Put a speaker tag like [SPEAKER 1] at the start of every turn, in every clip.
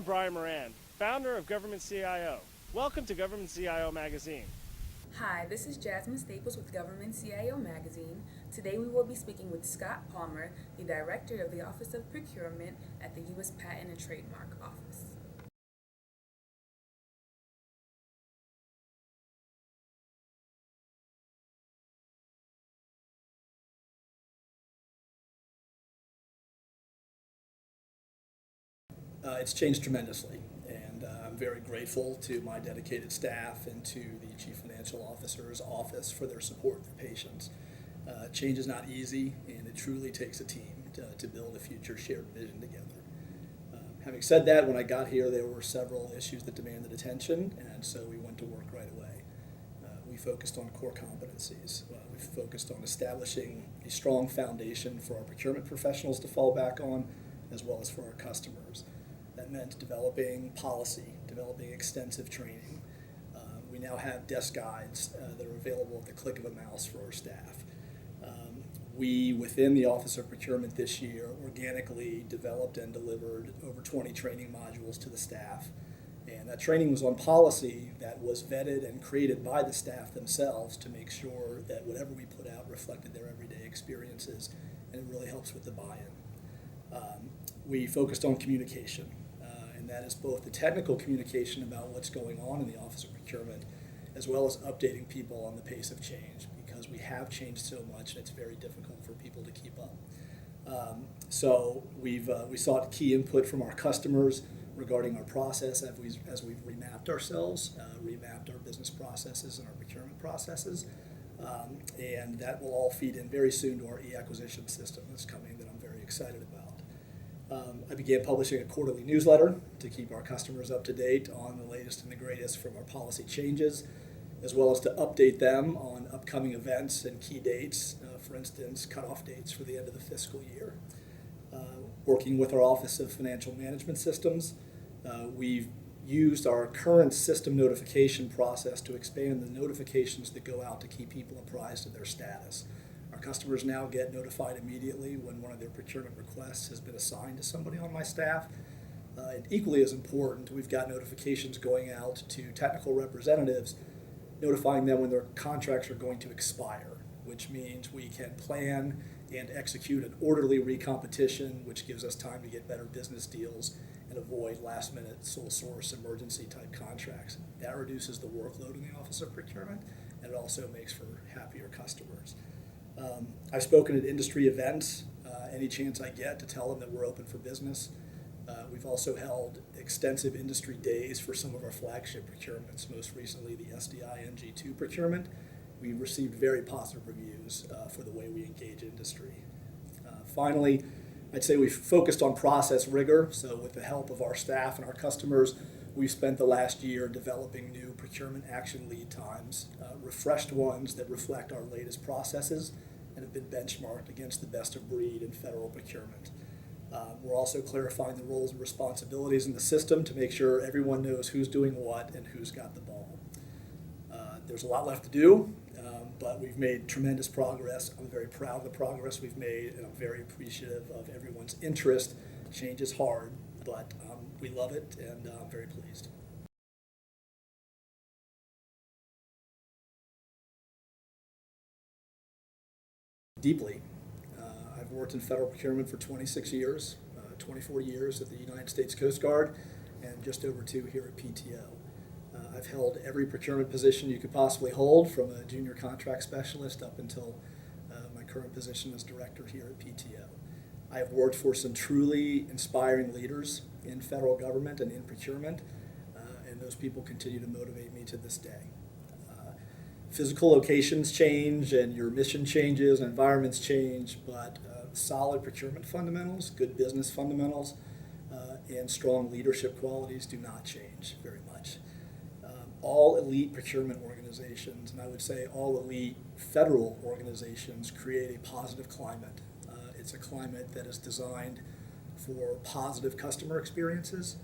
[SPEAKER 1] I'm Brian Moran, founder of Government CIO. Welcome to Government CIO Magazine.
[SPEAKER 2] Hi, this is Jasmine Staples with Government CIO Magazine. Today we will be speaking with Scott Palmer, the Director of the Office of Procurement at the U.S. Patent and Trademark Office.
[SPEAKER 3] It's changed tremendously, and I'm very grateful to my dedicated staff and to the Chief Financial Officer's office for their support for patients. Change is not easy, and it truly takes a team to build a future shared vision together. Having said that, when I got here, there were several issues that demanded attention, and so we went to work right away. We focused on core competencies. We focused on establishing a strong foundation for our procurement professionals to fall back on, as well as for our customers. That meant developing policy, developing extensive training. We now have desk guides that are available at the click of a mouse for our staff. We, within the Office of Procurement this year, organically developed and delivered over 20 training modules to the staff. And that training was on policy that was vetted and created by the staff themselves to make sure that whatever we put out reflected their everyday experiences, and it really helps with the buy-in. We focused on communication, and that is both the technical communication about what's going on in the Office of Procurement, as well as updating people on the pace of change, because we have changed so much and it's very difficult for people to keep up. So we sought key input from our customers regarding our process as we've remapped ourselves, remapped our business processes and our procurement processes, and that will all feed in very soon to our e-acquisition system that's coming that I'm very excited about. I began publishing a quarterly newsletter to keep our customers up to date on the latest and the greatest from our policy changes, as well as to update them on upcoming events and key dates, for instance, cutoff dates for the end of the fiscal year. Working with our Office of Financial Management Systems, we've used our current system notification process to expand the notifications that go out to keep people apprised of their status. Our customers now get notified immediately when one of their procurement requests has been assigned to somebody on my staff. And equally as important, we've got notifications going out to technical representatives notifying them when their contracts are going to expire, which means we can plan and execute an orderly recompetition, which gives us time to get better business deals and avoid last-minute sole source emergency type contracts. That reduces the workload in the Office of Procurement, and it also makes for happier customers. I've spoken at industry events any chance I get to tell them that we're open for business. We've also held extensive industry days for some of our flagship procurements, most recently the SDI NG2 procurement. We received very positive reviews for the way we engage industry. Finally, I'd say we've focused on process rigor, so with the help of our staff and our customers, we've spent the last year developing new procurement action lead times, refreshed ones that reflect our latest processes and have been benchmarked against the best of breed in federal procurement. We're also clarifying the roles and responsibilities in the system to make sure everyone knows who's doing what and who's got the ball. There's a lot left to do, but we've made tremendous progress. I'm very proud of the progress we've made, and I'm very appreciative of everyone's interest. Change is hard, but we love it, and I'm very pleased. Deeply. I've worked in federal procurement for 26 years, 24 years at the United States Coast Guard, and just over 2 here at PTO. I've held every procurement position you could possibly hold, from a junior contract specialist up until my current position as director here at PTO. I have worked for some truly inspiring leaders in federal government and in procurement, and those people continue to motivate me to this day. Physical locations change and your mission changes, and environments change, but solid procurement fundamentals, good business fundamentals, and strong leadership qualities do not change very much. All elite procurement organizations, and I would say all elite federal organizations, create a positive climate. It's a climate that is designed for positive customer experiences.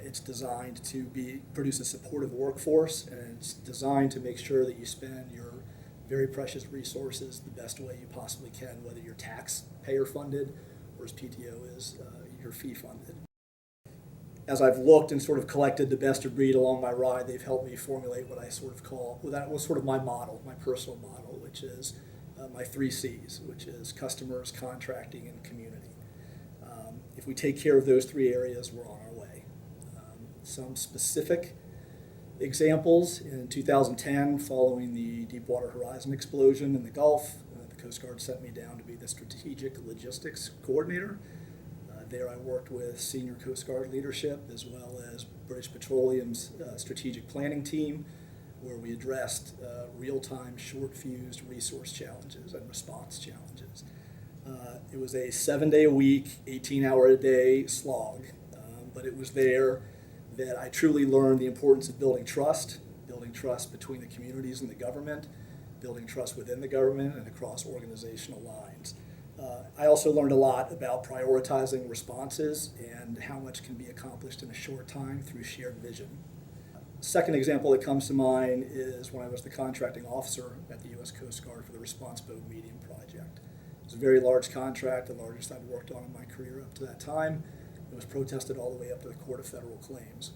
[SPEAKER 3] It's designed to produce a supportive workforce, and it's designed to make sure that you spend your very precious resources the best way you possibly can, whether you're taxpayer funded or, as PTO is, you're fee funded. as I've looked and sort of collected the best of breed along my ride, they've helped me formulate what I sort of call, well, that was sort of my model, my personal model, which is my 3 C's, which is customers, contracting, and community. If we take care of those 3 areas, we're on our way. Some specific examples: in 2010, following the Deepwater Horizon explosion in the Gulf, the Coast Guard sent me down to be the strategic logistics coordinator. There I worked with senior Coast Guard leadership as well as British Petroleum's strategic planning team, where we addressed real-time, short-fused resource challenges and response challenges. It was a 7-day-a-week, 18-hour-a-day slog, but it was there that I truly learned the importance of building trust between the communities and the government, building trust within the government and across organizational lines. I also learned a lot about prioritizing responses and how much can be accomplished in a short time through shared vision. Second example that comes to mind is when I was the contracting officer at the U.S. Coast Guard for the Response Boat Medium project. It was a very large contract, the largest I'd worked on in my career up to that time. It was protested all the way up to the Court of Federal Claims.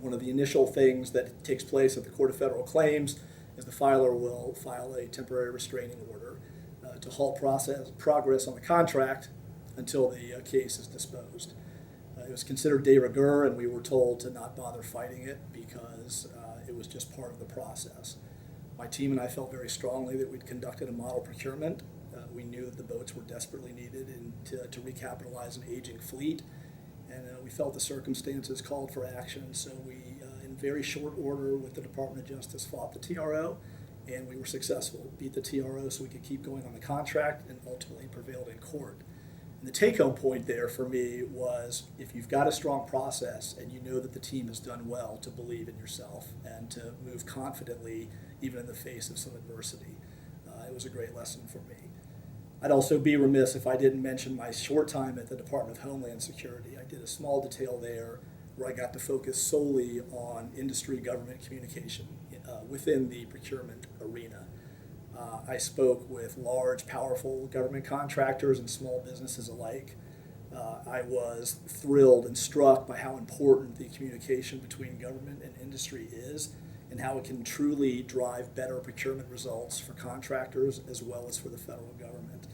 [SPEAKER 3] One of the initial things that takes place at the Court of Federal Claims is the filer will file a temporary restraining order to halt progress on the contract until the case is disposed. It was considered de rigueur, and we were told to not bother fighting it because it was just part of the process. My team and I felt very strongly that we'd conducted a model procurement. We knew that the boats were desperately needed to recapitalize an aging fleet, and we felt the circumstances called for action. So we, in very short order with the Department of Justice, fought the TRO, and we were successful. Beat the TRO so we could keep going on the contract, and ultimately prevailed in court. And the take-home point there for me was, if you've got a strong process and you know that the team has done well, to believe in yourself and to move confidently even in the face of some adversity. It was a great lesson for me. I'd also be remiss if I didn't mention my short time at the Department of Homeland Security. I did a small detail there where I got to focus solely on industry-government communication within the procurement arena. I spoke with large, powerful government contractors and small businesses alike. I was thrilled and struck by how important the communication between government and industry is, and how it can truly drive better procurement results for contractors as well as for the federal government.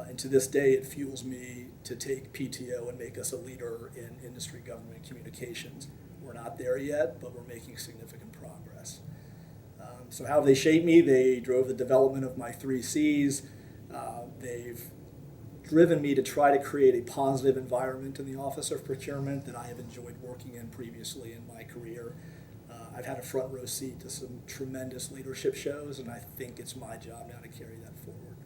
[SPEAKER 3] And to this day, it fuels me to take PTO and make us a leader in industry-government communications. We're not there yet, but we're making significant progress. So how have they shaped me? They drove the development of my 3 C's. They've driven me to try to create a positive environment in the Office of Procurement that I have enjoyed working in previously in my career. I've had a front row seat to some tremendous leadership shows, and I think it's my job now to carry that forward.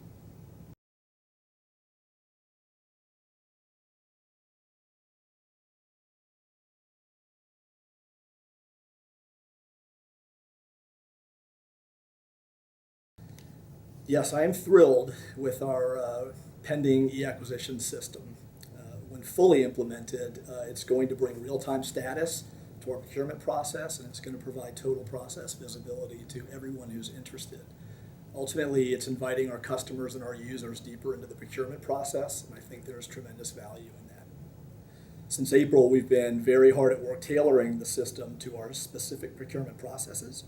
[SPEAKER 3] Yes, I am thrilled with our pending e-acquisition system. When fully implemented, it's going to bring real-time status to our procurement process, and it's going to provide total process visibility to everyone who's interested. Ultimately, it's inviting our customers and our users deeper into the procurement process, and I think there's tremendous value in that. Since April, we've been very hard at work tailoring the system to our specific procurement processes.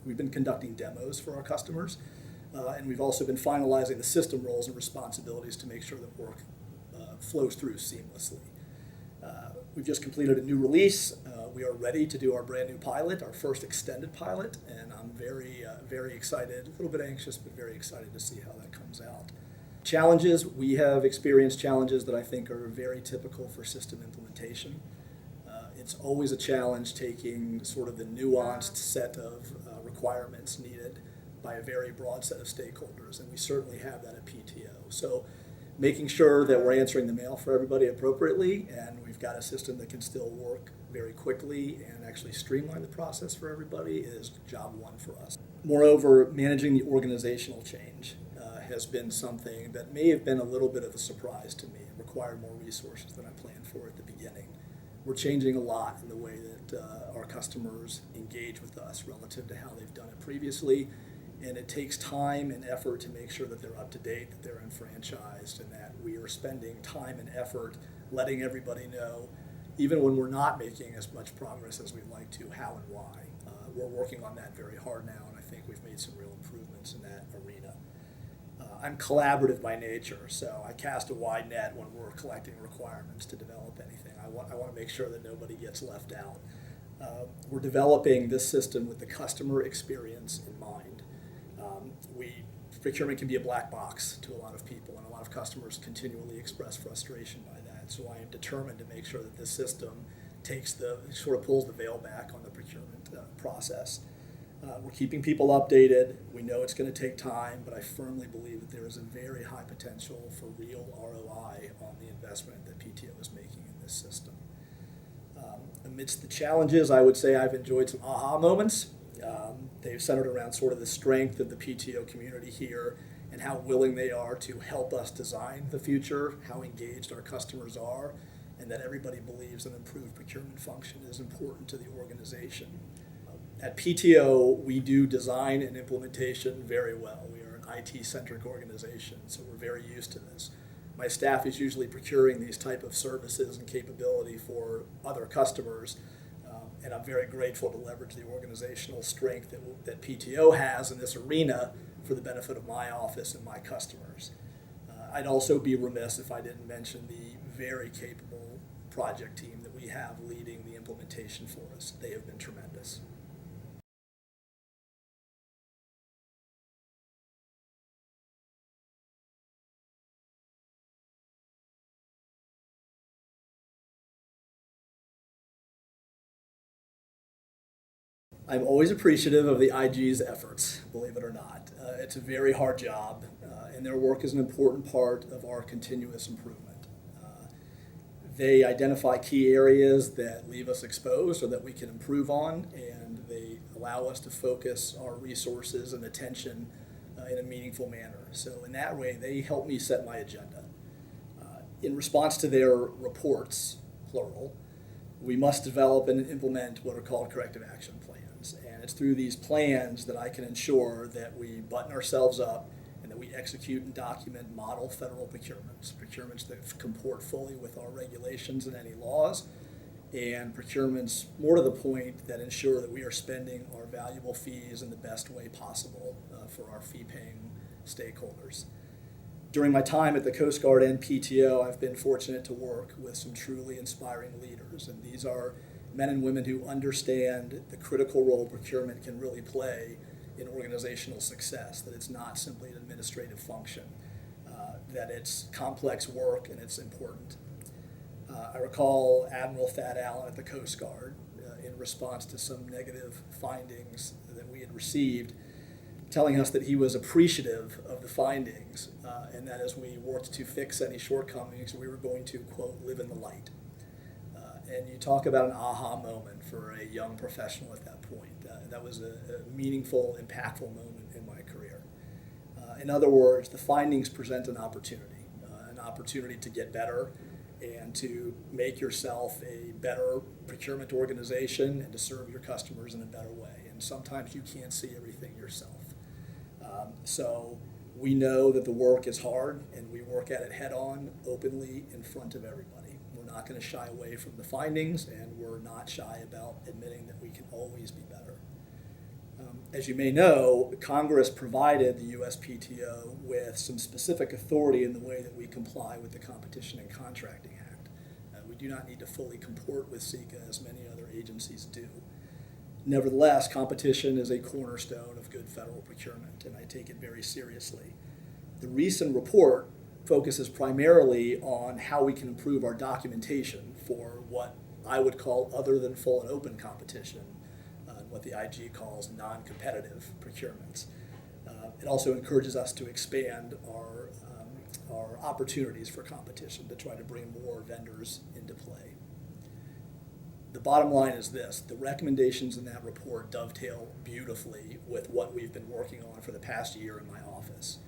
[SPEAKER 3] We've been conducting demos for our customers, and we've also been finalizing the system roles and responsibilities to make sure that work flows through seamlessly. We've just completed a new release. We are ready to do our brand new pilot, our first extended pilot, and I'm very excited, a little bit anxious, but very excited to see how that comes out. Challenges: we have experienced challenges that I think are very typical for system implementation. It's always a challenge taking sort of the nuanced set of requirements needed by a very broad set of stakeholders, and we certainly have that at PTO. So making sure that we're answering the mail for everybody appropriately, and we've got a system that can still work very quickly and actually streamline the process for everybody is job one for us. Moreover, managing the organizational change has been something that may have been a little bit of a surprise to me. It required more resources than I planned for at the beginning. We're changing a lot in the way that our customers engage with us relative to how they've done it previously, and it takes time and effort to make sure that they're up to date, that they're enfranchised, and that we are spending time and effort letting everybody know even when we're not making as much progress as we'd like to, how and why. We're working on that very hard now, and I think we've made some real improvements in that arena. I'm collaborative by nature, so I cast a wide net when we're collecting requirements to develop anything. I want to make sure that nobody gets left out. We're developing this system with the customer experience in mind. Procurement can be a black box to a lot of people, and a lot of customers continually express frustration by that. So I am determined to make sure that this system pulls the veil back on the procurement process. We're keeping people updated. We know it's going to take time, but I firmly believe that there is a very high potential for real ROI on the investment that PTO is making in this system. Amidst the challenges, I would say I've enjoyed some aha moments. They've centered around sort of the strength of the PTO community here and how willing they are to help us design the future, how engaged our customers are, and that everybody believes an improved procurement function is important to the organization. At PTO, we do design and implementation very well. We are an IT-centric organization, so we're very used to this. My staff is usually procuring these type of services and capability for other customers, and I'm very grateful to leverage the organizational strength that PTO has in this arena for the benefit of my office and my customers. I'd also be remiss if I didn't mention the very capable project team that we have leading the implementation for us. They have been tremendous. I'm always appreciative of the IG's efforts, believe it or not. It's a very hard job, and their work is an important part of our continuous improvement. They identify key areas that leave us exposed or that we can improve on, and they allow us to focus our resources and attention in a meaningful manner. So in that way, they help me set my agenda. In response to their reports, plural, we must develop and implement what are called corrective action plans. And it's through these plans that I can ensure that we button ourselves up and that we execute and document model federal procurements that comport fully with our regulations and any laws, and procurements, more to the point, that ensure that we are spending our valuable fees in the best way possible for our fee-paying stakeholders. During my time at the Coast Guard and PTO, I've been fortunate to work with some truly inspiring leaders, and these are men and women who understand the critical role procurement can really play in organizational success, that it's not simply an administrative function, that it's complex work and it's important. I recall Admiral Thad Allen at the Coast Guard, in response to some negative findings that we had received, telling us that he was appreciative of the findings, and that as we worked to fix any shortcomings, we were going to, quote, live in the light. And you talk about an aha moment for a young professional at that point. That was a meaningful, impactful moment in my career. In other words, the findings present an opportunity to get better and to make yourself a better procurement organization and to serve your customers in a better way. And sometimes you can't see everything yourself. So we know that the work is hard, and we work at it head-on, openly, in front of everybody. We're not going to shy away from the findings, and we're not shy about admitting that we can always be better. As you may know, Congress provided the USPTO with some specific authority in the way that we comply with the Competition and Contracting Act. We do not need to fully comport with CICA as many other agencies do. Nevertheless, competition is a cornerstone of good federal procurement, and I take it very seriously. The recent report focuses primarily on how we can improve our documentation for what I would call other than full and open competition, what the IG calls non-competitive procurements. It also encourages us to expand our opportunities for competition to try to bring more vendors into play. The bottom line is this: the recommendations in that report dovetail beautifully with what we've been working on for the past year in my office.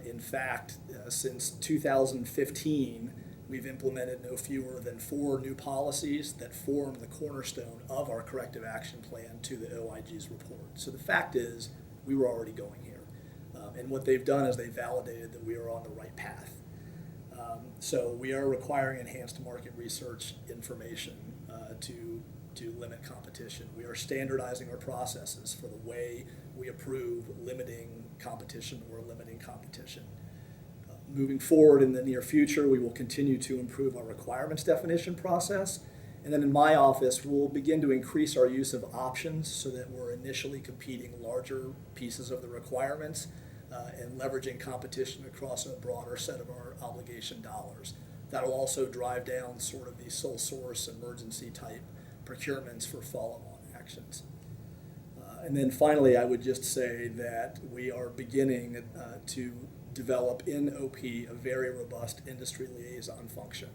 [SPEAKER 3] In fact, since 2015, we've implemented no fewer than 4 new policies that form the cornerstone of our corrective action plan to the OIG's report. So the fact is, we were already going here. And what they've done is they validated that we are on the right path. So we are requiring enhanced market research information to limit competition. We are standardizing our processes for the way we approve limiting competition or limiting competition. Moving forward in the near future, we will continue to improve our requirements definition process. And then in my office, we'll begin to increase our use of options so that we're initially competing larger pieces of the requirements and leveraging competition across a broader set of our obligation dollars. That'll also drive down sort of the sole source emergency type procurements for follow-on actions. And then finally, I would just say that we are beginning to develop in OP a very robust industry liaison function.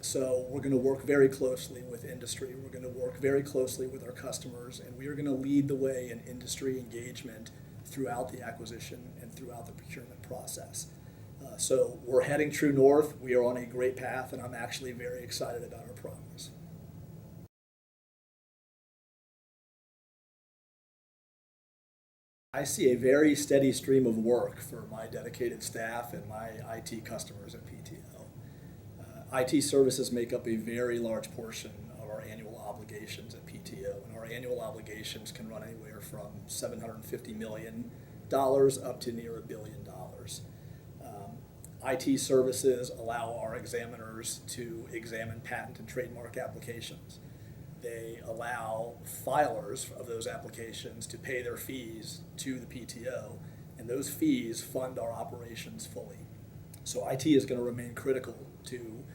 [SPEAKER 3] So we're going to work very closely with industry, we're going to work very closely with our customers, and we are going to lead the way in industry engagement throughout the acquisition and throughout the procurement process. So we're heading true north, we are on a great path, and I'm actually very excited about our progress. I see a very steady stream of work for my dedicated staff and my IT customers at PTO. IT services make up a very large portion of our annual obligations at PTO, and our annual obligations can run anywhere from $750 million up to near $1 billion. IT services allow our examiners to examine patent and trademark applications. They allow filers of those applications to pay their fees to the PTO, and those fees fund our operations fully. So IT is going to remain critical to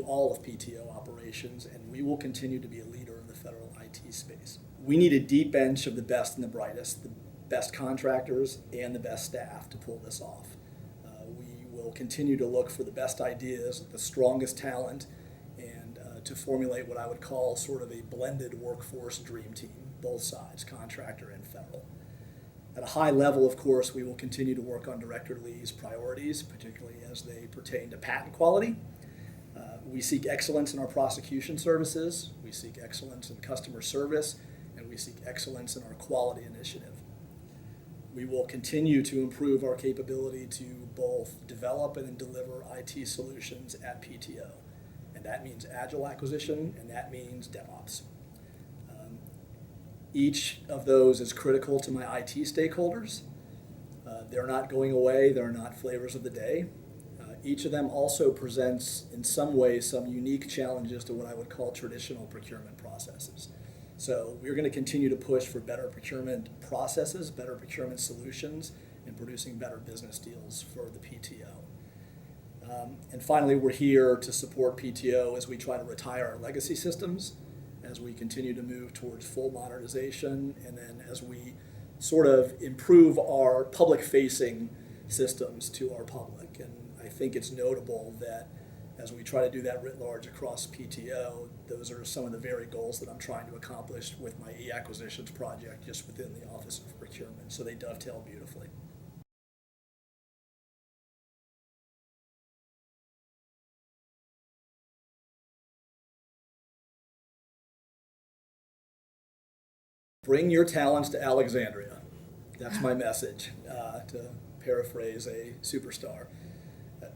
[SPEAKER 3] all of PTO operations, and we will continue to be a leader in the federal IT space. We need a deep bench of the best and the brightest, the best contractors and the best staff to pull this off. We will continue to look for the best ideas, the strongest talent, and to formulate what I would call sort of a blended workforce dream team, both sides, contractor and federal. At a high level, of course, we will continue to work on Director Lee's priorities, particularly as they pertain to patent quality. We seek excellence in our prosecution services, we seek excellence in customer service, and we seek excellence in our quality initiative. We will continue to improve our capability to both develop and deliver IT solutions at PTO. And that means agile acquisition, and that means DevOps. Each of those is critical to my IT stakeholders. They're not going away, they're not flavors of the day. Each of them also presents, in some way, some unique challenges to what I would call traditional procurement processes. So we're going to continue to push for better procurement processes, better procurement solutions, and producing better business deals for the PTO. And finally, we're here to support PTO as we try to retire our legacy systems, as we continue to move towards full modernization, and then as we sort of improve our public-facing systems to our public. And I think it's notable that as we try to do that writ large across PTO, those are some of the very goals that I'm trying to accomplish with my e-acquisitions project just within the Office of Procurement. So they dovetail beautifully. Bring your talents to Alexandria. That's my message, to paraphrase a superstar.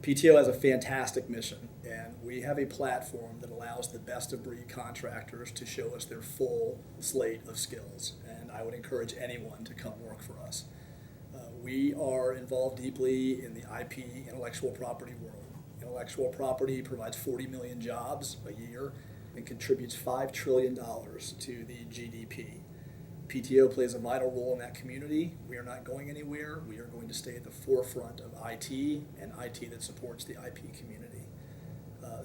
[SPEAKER 3] PTO has a fantastic mission, and we have a platform that allows the best of breed contractors to show us their full slate of skills, and I would encourage anyone to come work for us. We are involved deeply in the IP intellectual property world. Intellectual property provides 40 million jobs a year and contributes $5 trillion to the GDP. PTO plays a vital role in that community. We are not going anywhere. We are going to stay at the forefront of IT and IT that supports the IP community.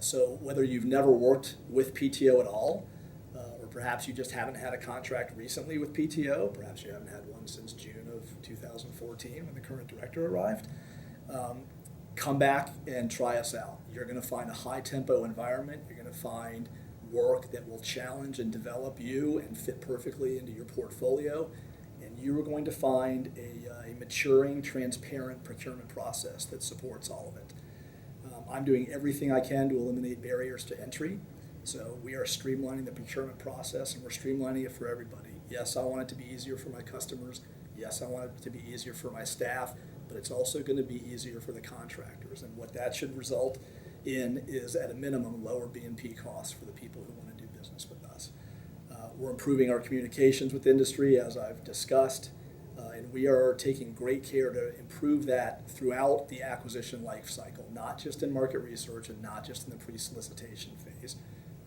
[SPEAKER 3] So whether you've never worked with PTO at all, or perhaps you just haven't had a contract recently with PTO, perhaps you haven't had one since June of 2014 when the current director arrived, come back and try us out. You're going to find a high tempo environment. You're going to find work that will challenge and develop you and fit perfectly into your portfolio, and you are going to find a maturing, transparent procurement process that supports all of it. I'm doing everything I can to eliminate barriers to entry, so we are streamlining the procurement process, and we're streamlining it for everybody. Yes, I want it to be easier for my customers. Yes, I want it to be easier for my staff, but it's also going to be easier for the contractors. And what that should result in is, at a minimum, lower B&P costs for the people who want to do business with us. We're improving our communications with industry, as I've discussed, and we are taking great care to improve that throughout the acquisition life cycle, not just in market research and not just in the pre-solicitation phase.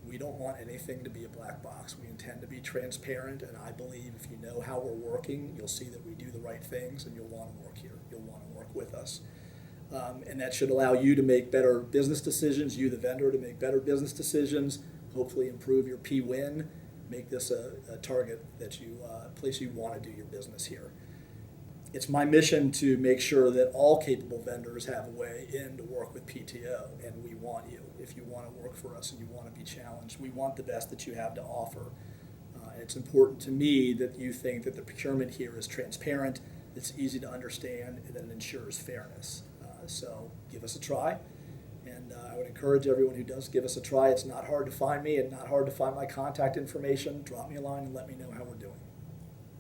[SPEAKER 3] We don't want anything to be a black box. We intend to be transparent, and I believe if you know how we're working, you'll see that we do the right things, and you'll want to work here. You'll want to work with us. And that should allow you to make better business decisions, you, the vendor, to make better business decisions, hopefully improve your P-win, make this a target that you, place you want to do your business here. It's my mission to make sure that all capable vendors have a way in to work with PTO, and we want you. If you want to work for us and you want to be challenged, we want the best that you have to offer. And it's important to me that you think that the procurement here is transparent, it's easy to understand, and that it ensures fairness. So give us a try, and I would encourage everyone who does give us a try. It's not hard to find me and not hard to find my contact information. Drop me a line and let me know how we're doing.